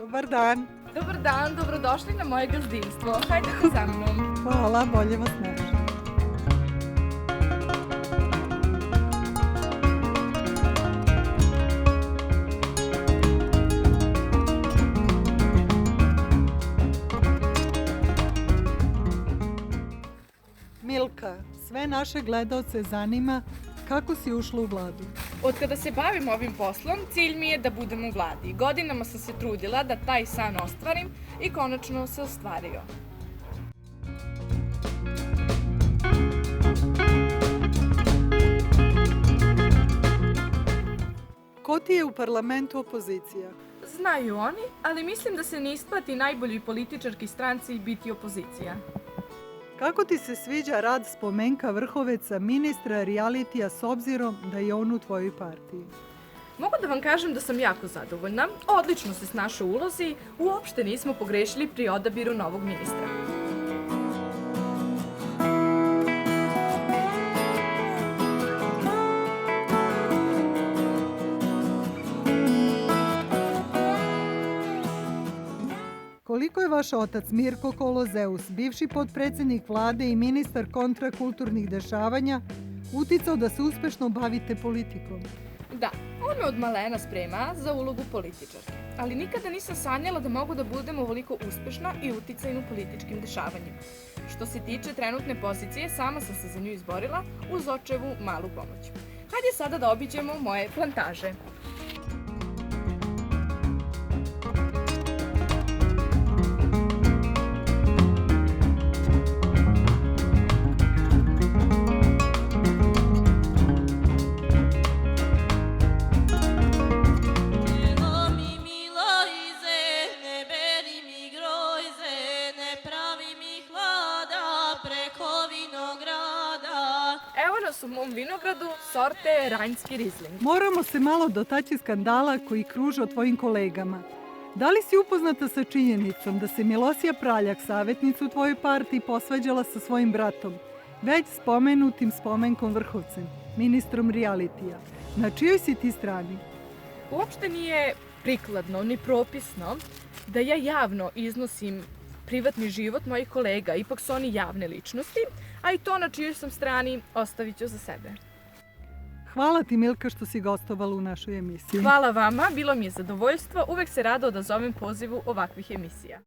Dobar dan. Dobar dan, dobrodošli na moje gazdinstvo. Hajdete za mnom. Hvala, bolje vas našla. Milka, sve naše gledaoce zanima kako si ušla u vladu. Od kada se bavim ovim poslom, cilj mi je da budem u vladi. Godinama sam se trudila da taj san ostvarim i konačno se ostvario. Ko ti je u parlamentu opozicija? Znaju oni, ali mislim da se ne isplati najboljoj političarki stranci biti opozicija. Kako ti se sviđa rad Spomenka Vrhoveca, ministra realitija, s obzirom da je on u tvojoj partiji? Mogu da vam kažem da sam jako zadovoljna, odlično se snašao u ulozi, uopšte nismo pogrešili pri odabiru novog ministra. Koliko je vaš otac Mirko Kolozeus, bivši potpredsjednik vlade i ministar kontrakulturnih dešavanja, uticao da se uspešno bavite politikom? Da, on me od malena sprema za ulogu političarke, ali nikada nisam sanjala da mogu da budem ovoliko uspešna i uticajna u političkim dešavanjima. Što se tiče trenutne pozicije, sama sam se za nju izborila uz očevu malu pomoć. Hajde sada da obiđemo moje plantaže. Evo nas u mom vinogradu sorte Rajnski Rizling. Moramo se malo dotaći skandala koji kruže o tvojim kolegama. Da li si upoznata sa činjenicom da se Milosija Praljak, savjetnica u tvojoj partiji, posvađala sa svojim bratom, već spomenutim Spomenkom Vrhovcem, ministrom realitija? Na čijoj si ti strani? Uopšte nije prikladno ni propisno da ja javno iznosim privatni život mojih kolega, ipak su oni javne ličnosti, a i to na čijoj sam strani ostavit ću za sebe. Hvala ti, Milka, što si gostovala u našoj emisiji. Hvala vama, bilo mi je zadovoljstvo, uvek se rado odazovem pozivu ovakvih emisija.